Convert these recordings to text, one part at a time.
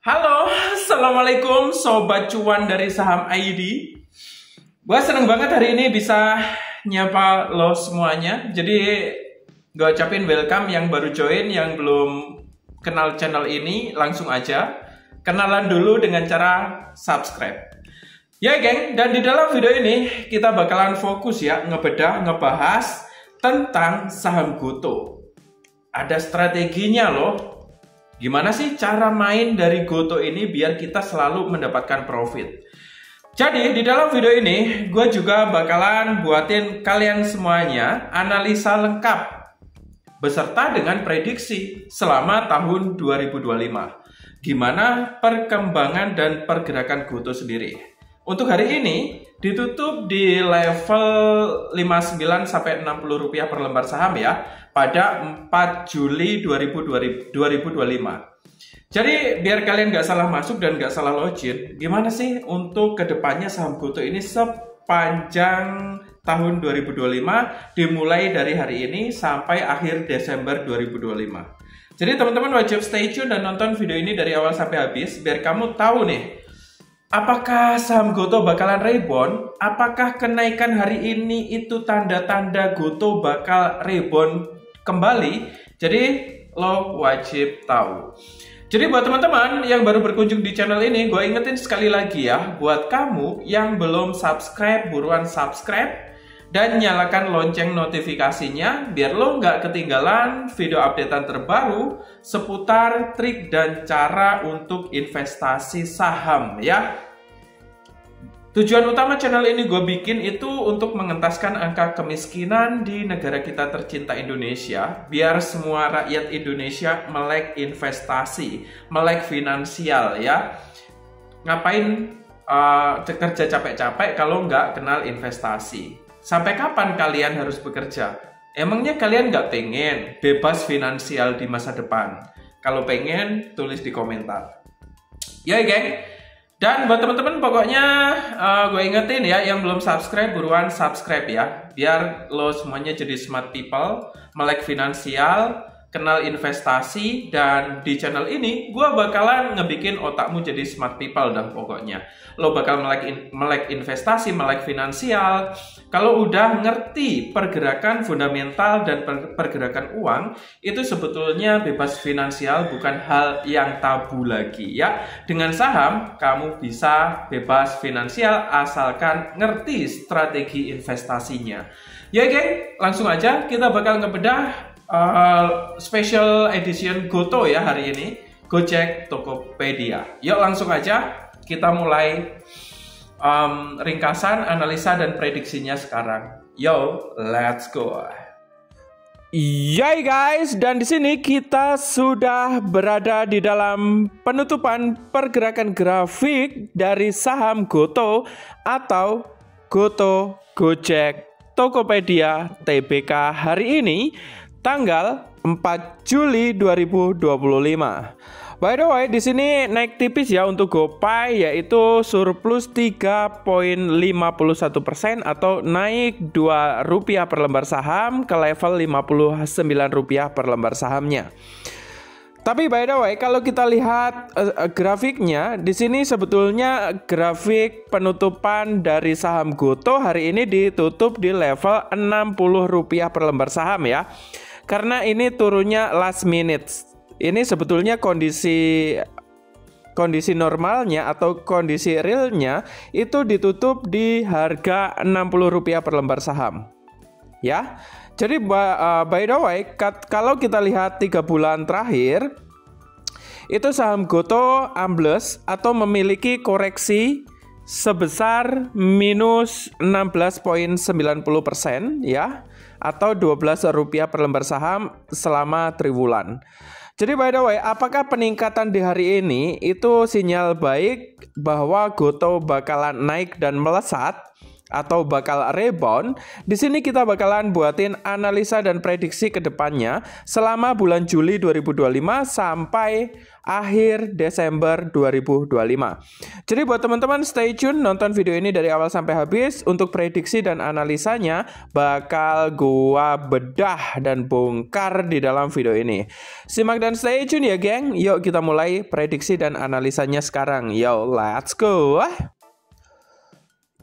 Halo, Assalamualaikum Sobat Cuan dari Saham ID. Gue seneng banget hari ini bisa nyapa lo semuanya. Jadi gue ucapin welcome yang baru join, yang belum kenal channel ini, langsung aja kenalan dulu dengan cara subscribe. Ya geng, dan di dalam video ini kita bakalan fokus ya ngebahas tentang saham GoTo. Ada strateginya loh. Gimana sih cara main dari GoTo ini biar kita selalu mendapatkan profit? Jadi di dalam video ini gue juga bakalan buatin kalian semuanya analisa lengkap beserta dengan prediksi selama tahun 2025. Gimana perkembangan dan pergerakan GoTo sendiri. Untuk hari ini ditutup di level 59 sampai 60 rupiah per lembar saham ya pada 4 Juli 2025. Jadi biar kalian nggak salah masuk dan nggak salah login, gimana sih untuk kedepannya saham GoTo ini sepanjang tahun 2025 dimulai dari hari ini sampai akhir Desember 2025. Jadi teman-teman wajib stay tune dan nonton video ini dari awal sampai habis biar kamu tahu nih, apakah saham GoTo bakalan rebound? Apakah kenaikan hari ini itu tanda-tanda GoTo bakal rebound kembali? Jadi lo wajib tahu. Jadi buat teman-teman yang baru berkunjung di channel ini, gue ingetin sekali lagi ya, buat kamu yang belum subscribe, buruan subscribe dan nyalakan lonceng notifikasinya biar lo nggak ketinggalan video updatean terbaru seputar trik dan cara untuk investasi saham ya. Tujuan utama channel ini gue bikin itu untuk mengentaskan angka kemiskinan di negara kita tercinta Indonesia, biar semua rakyat Indonesia melek investasi, melek finansial ya. Ngapain kerja capek-capek kalau nggak kenal investasi? Sampai kapan kalian harus bekerja? Emangnya kalian nggak pengen bebas finansial di masa depan? Kalau pengen, tulis di komentar. Ya geng. Dan buat teman-teman pokoknya gue ingetin ya, yang belum subscribe buruan subscribe ya. Biar lo semuanya jadi smart people, melek finansial, kenal investasi. Dan di channel ini gue bakalan ngebikin otakmu jadi smart people dah pokoknya. Lo bakal melek investasi, melek finansial. Kalau udah ngerti pergerakan fundamental dan pergerakan uang, itu sebetulnya bebas finansial bukan hal yang tabu lagi ya. Dengan saham, kamu bisa bebas finansial asalkan ngerti strategi investasinya. Ya geng, langsung aja kita bakal ngebedah special edition GoTo ya hari ini. Gojek Tokopedia. Yuk langsung aja kita mulai ringkasan, analisa, dan prediksinya sekarang. Yo, let's go. Yay guys, dan di sini kita sudah berada di dalam penutupan pergerakan grafik dari saham GoTo atau GoTo Gojek Tokopedia TBK hari ini tanggal 4 Juli 2025. By the way, di sini naik tipis ya untuk GoPay, yaitu surplus 3,51% atau naik Rp2 per lembar saham ke level Rp59 per lembar sahamnya. Tapi by the way, kalau kita lihat grafiknya, di sini sebetulnya grafik penutupan dari saham GoTo hari ini ditutup di level Rp60 per lembar saham ya. Karena ini turunnya last minute. Ini sebetulnya kondisi normalnya atau kondisi realnya itu ditutup di harga Rp60 per lembar saham. Ya. Jadi by the way, kalau kita lihat 3 bulan terakhir itu saham GoTo ambles atau memiliki koreksi sebesar minus 16,90% ya, atau Rp12 per lembar saham selama triwulan. Jadi by the way, apakah peningkatan di hari ini itu sinyal baik bahwa GoTo bakalan naik dan melesat? atau bakal rebound, di sini kita bakalan buatin analisa dan prediksi ke depannya selama bulan Juli 2025 sampai akhir Desember 2025. Jadi buat teman-teman stay tune, nonton video ini dari awal sampai habis. Untuk prediksi dan analisanya bakal gua bedah dan bongkar di dalam video ini. Simak dan stay tune ya geng. Yuk kita mulai prediksi dan analisanya sekarang. Yo, let's go.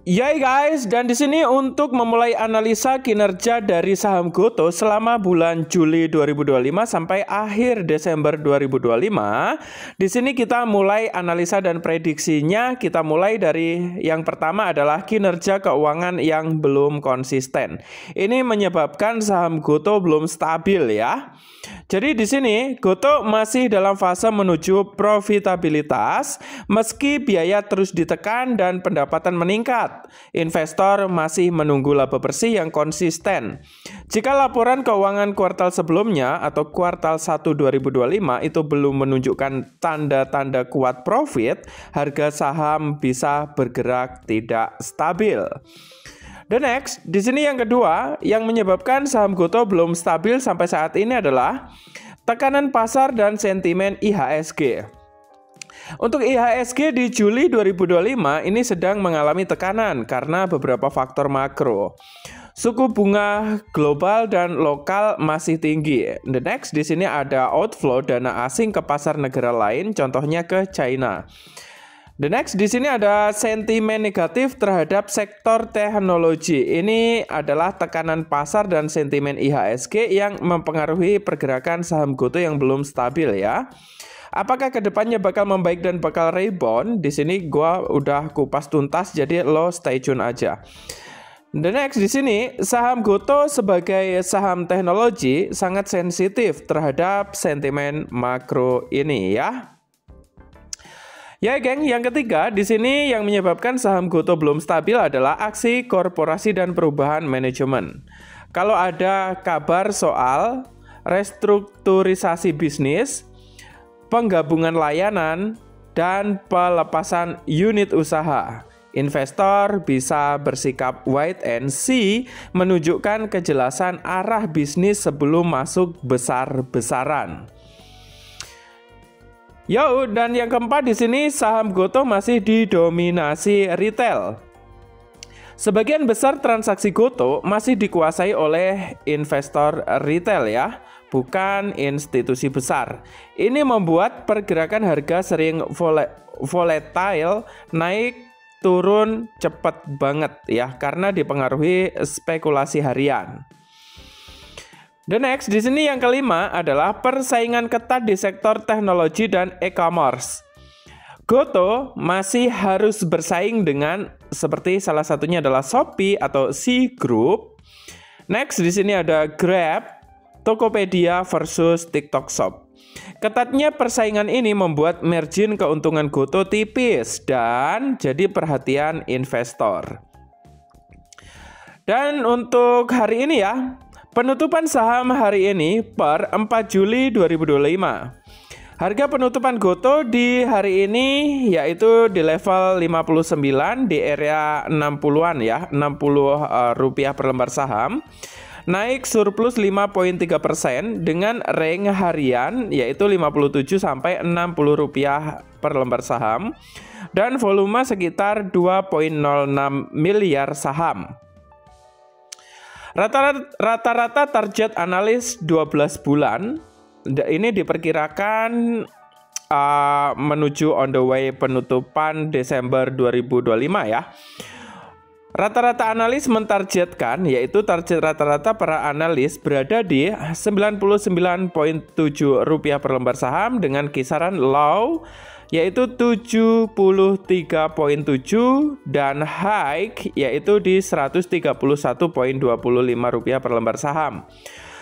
Yay guys, dan di sini untuk memulai analisa kinerja dari saham GoTo selama bulan Juli 2025 sampai akhir Desember 2025. Di sini kita mulai analisa dan prediksinya. Kita mulai dari yang pertama adalah kinerja keuangan yang belum konsisten. Ini menyebabkan saham GoTo belum stabil ya. Jadi di sini GoTo masih dalam fase menuju profitabilitas meski biaya terus ditekan dan pendapatan meningkat. Investor masih menunggu laba bersih yang konsisten. Jika laporan keuangan kuartal sebelumnya atau kuartal 1 2025 itu belum menunjukkan tanda-tanda kuat profit, harga saham bisa bergerak tidak stabil. The next, di sini yang kedua yang menyebabkan saham GoTo belum stabil sampai saat ini adalah tekanan pasar dan sentimen IHSG. Untuk IHSG di Juli 2025 ini sedang mengalami tekanan karena beberapa faktor makro. Suku bunga global dan lokal masih tinggi. The next, di sini ada outflow dana asing ke pasar negara lain, contohnya ke China. The next, di sini ada sentimen negatif terhadap sektor teknologi. Ini adalah tekanan pasar dan sentimen IHSG yang mempengaruhi pergerakan saham GoTo yang belum stabil ya. Apakah kedepannya bakal membaik dan bakal rebound? Di sini gua udah kupas tuntas, jadi lo stay tune aja. The next, di sini saham GoTo sebagai saham teknologi sangat sensitif terhadap sentimen makro ini ya. Ya geng, yang ketiga di sini yang menyebabkan saham GoTo belum stabil adalah aksi korporasi dan perubahan manajemen. Kalau ada kabar soal restrukturisasi bisnis, penggabungan layanan, dan pelepasan unit usaha, investor bisa bersikap wait and see, menunjukkan kejelasan arah bisnis sebelum masuk besar-besaran. Yo, dan yang keempat di sini saham GoTo masih didominasi retail. Sebagian besar transaksi GoTo masih dikuasai oleh investor retail ya, bukan institusi besar. Ini membuat pergerakan harga sering volatile, naik turun cepat banget ya karena dipengaruhi spekulasi harian. The next, di sini yang kelima adalah persaingan ketat di sektor teknologi dan e-commerce. GoTo masih harus bersaing dengan seperti salah satunya adalah Shopee atau Sea Group. Next, di sini ada Grab, Tokopedia versus TikTok Shop. Ketatnya persaingan ini membuat margin keuntungan GoTo tipis dan jadi perhatian investor. Dan untuk hari ini ya, penutupan saham hari ini per 4 Juli 2025. Harga penutupan GoTo di hari ini yaitu di level 59 di area 60-an ya, 60 rupiah per lembar saham. Naik surplus 5,3% dengan range harian yaitu 57 sampai 60 rupiah per lembar saham dan volume sekitar 2,06 miliar saham. Rata-rata target analis 12 bulan ini diperkirakan menuju on the way penutupan Desember 2025 ya. Rata-rata analis mentargetkan, yaitu target rata-rata para analis berada di 99,7 rupiah per lembar saham dengan kisaran low yaitu 73,7 dan high yaitu di 131,25 rupiah per lembar saham.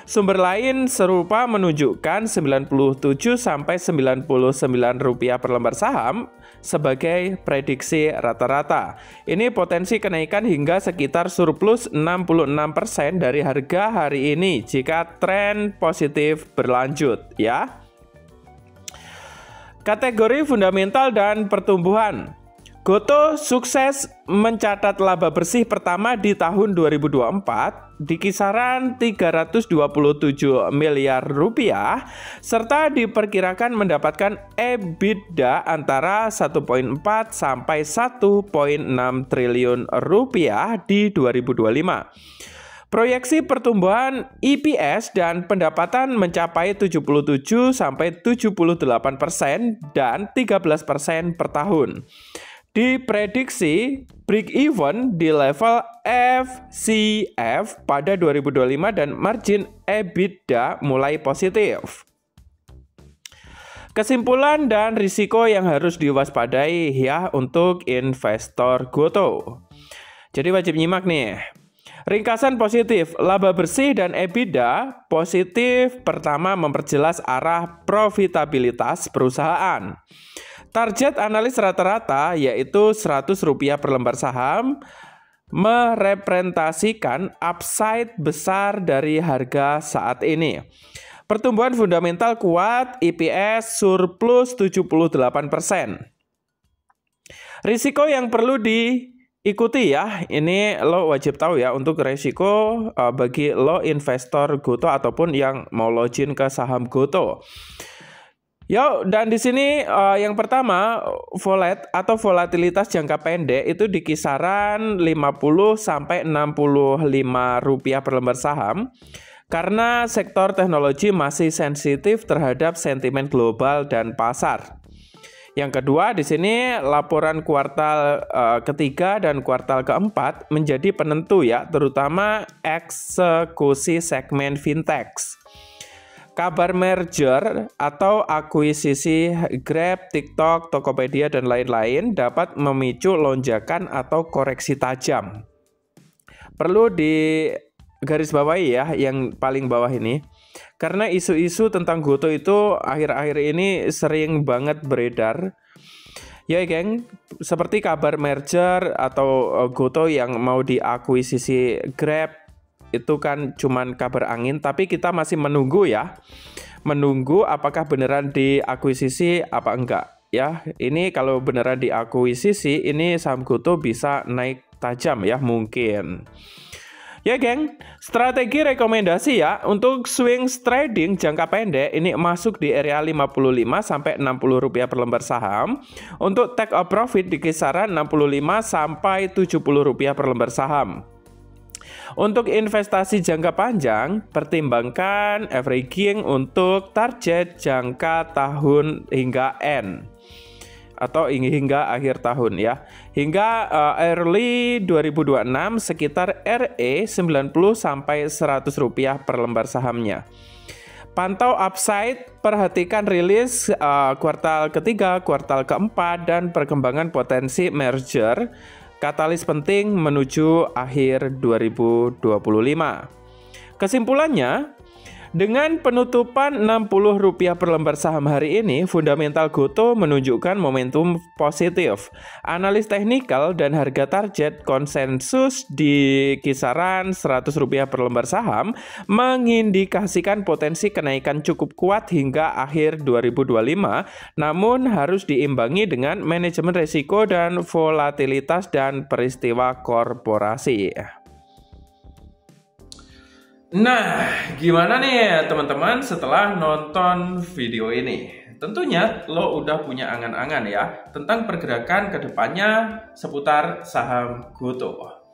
Sumber lain serupa menunjukkan 97 sampai 99 rupiah per lembar saham sebagai prediksi rata-rata. Ini potensi kenaikan hingga sekitar surplus 66% dari harga hari ini jika tren positif berlanjut ya. Kategori fundamental dan pertumbuhan. Gotoh sukses mencatat laba bersih pertama di tahun 2024 di kisaran 327 miliar rupiah serta diperkirakan mendapatkan EBITDA antara 1,4 sampai 1,6 triliun rupiah di 2025. Proyeksi pertumbuhan EPS dan pendapatan mencapai 77 sampai 78% dan 13% per tahun. Diprediksi break even di level FCF pada 2025 dan margin EBITDA mulai positif. Kesimpulan dan risiko yang harus diwaspadai ya untuk investor Gotoh. Jadi wajib nyimak nih. Ringkasan positif, laba bersih dan EBITDA positif pertama memperjelas arah profitabilitas perusahaan. Target analis rata-rata yaitu Rp100 per lembar saham merepresentasikan upside besar dari harga saat ini. Pertumbuhan fundamental kuat, EPS surplus 78%. Risiko yang perlu diikuti ya, ini lo wajib tahu ya untuk risiko bagi lo investor Gotoh ataupun yang mau login ke saham Gotoh. Yo, dan di sini yang pertama volatilitas jangka pendek itu di kisaran 50 sampai 65 rupiah per lembar saham karena sektor teknologi masih sensitif terhadap sentimen global dan pasar. Yang kedua di sini laporan kuartal ketiga dan kuartal keempat menjadi penentu ya, terutama eksekusi segmen fintech. Kabar merger atau akuisisi Grab, TikTok, Tokopedia, dan lain-lain dapat memicu lonjakan atau koreksi tajam. Perlu digarisbawahi ya yang paling bawah ini. Karena isu-isu tentang Gotoh itu akhir-akhir ini sering banget beredar. Ya geng, seperti kabar merger atau Gotoh yang mau diakuisisi Grab, itu kan cuman kabar angin, tapi kita masih menunggu ya. Menunggu apakah beneran diakuisisi apa enggak ya. Ini kalau beneran diakuisisi, ini saham Gotoh bisa naik tajam ya mungkin. Ya geng, strategi rekomendasi ya untuk swing trading jangka pendek ini masuk di area 55 sampai 60 rupiah per lembar saham. Untuk take off profit di kisaran 65 sampai 70 rupiah per lembar saham. Untuk investasi jangka panjang, pertimbangkan averaging untuk target jangka tahun hingga end atau hingga akhir tahun ya. Hingga early 2026 sekitar RE 90 sampai 100 rupiah per lembar sahamnya. Pantau upside, perhatikan rilis kuartal ketiga, kuartal keempat, dan perkembangan potensi merger. Katalis penting menuju akhir 2025. Kesimpulannya, dengan penutupan Rp60 per lembar saham hari ini, fundamental Gotoh menunjukkan momentum positif. Analis teknikal dan harga target konsensus di kisaran Rp100 per lembar saham mengindikasikan potensi kenaikan cukup kuat hingga akhir 2025, namun harus diimbangi dengan manajemen risiko dan volatilitas dan peristiwa korporasi. Nah, gimana nih teman-teman setelah nonton video ini? Tentunya lo udah punya angan-angan ya tentang pergerakan kedepannya seputar saham Gotoh.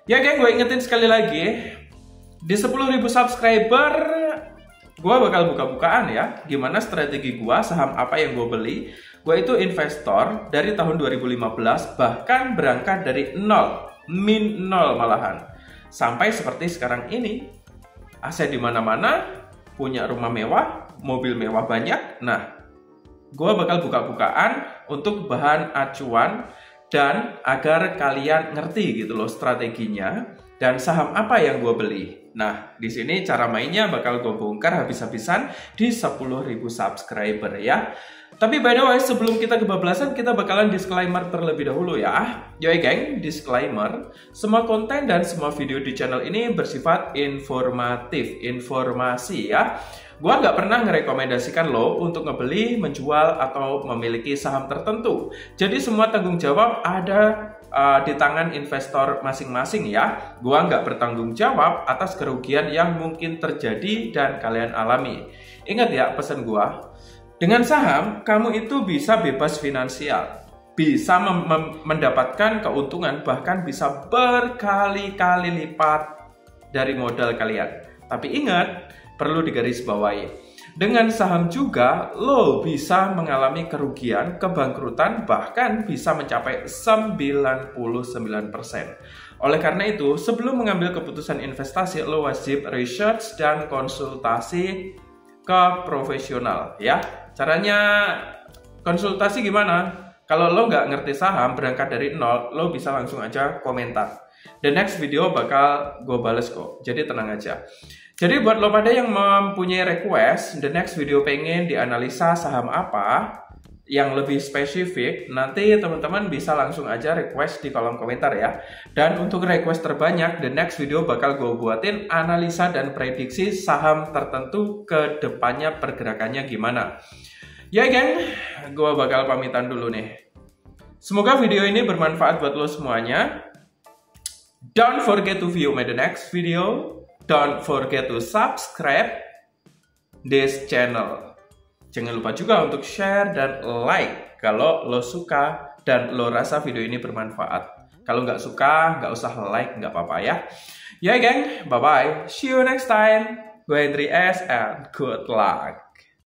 Ya geng, gue ingetin sekali lagi, di 10.000 subscriber gue bakal buka-bukaan ya gimana strategi gue, saham apa yang gue beli. Gue itu investor dari tahun 2015, bahkan berangkat dari nol, min nol malahan, sampai seperti sekarang ini. Aset di mana-mana, punya rumah mewah, mobil mewah banyak. Nah, gue bakal buka-bukaan untuk bahan acuan dan agar kalian ngerti gitu loh strateginya dan saham apa yang gue beli. Nah, di sini cara mainnya bakal gue bongkar habis-habisan di 10.000 subscriber ya. Tapi by the way, sebelum kita kebablasan, kita bakalan disclaimer terlebih dahulu ya. Yoi geng, disclaimer, semua konten dan semua video di channel ini bersifat informatif, informasi ya. Gua nggak pernah ngerekomendasikan lo untuk ngebeli, menjual, atau memiliki saham tertentu. Jadi semua tanggung jawab ada di tangan investor masing-masing ya. Gua nggak bertanggung jawab atas kerugian yang mungkin terjadi dan kalian alami. Ingat ya pesan gua, dengan saham kamu itu bisa bebas finansial, bisa mendapatkan keuntungan bahkan bisa berkali-kali lipat dari modal kalian. Tapi ingat, perlu digarisbawahi, dengan saham juga lo bisa mengalami kerugian, kebangkrutan, bahkan bisa mencapai 99%. Oleh karena itu, sebelum mengambil keputusan investasi, lo wajib research dan konsultasi ke profesional ya. Caranya konsultasi gimana? Kalau lo nggak ngerti saham, berangkat dari nol, lo bisa langsung aja komentar. The next video bakal gue bales kok, jadi tenang aja. Jadi buat lo pada yang mempunyai request, the next video pengen dianalisa saham apa yang lebih spesifik, nanti teman-teman bisa langsung aja request di kolom komentar ya. Dan untuk request terbanyak, the next video bakal gue buatin analisa dan prediksi saham tertentu ke depannya pergerakannya gimana. Ya geng, gue bakal pamitan dulu nih. Semoga video ini bermanfaat buat lo semuanya. Don't forget to view my the next video. Don't forget to subscribe this channel. Jangan lupa juga untuk share dan like kalau lo suka dan lo rasa video ini bermanfaat. Kalau nggak suka, nggak usah like, nggak apa-apa ya. Ya geng, bye-bye. See you next time. Gue Hendry S and good luck.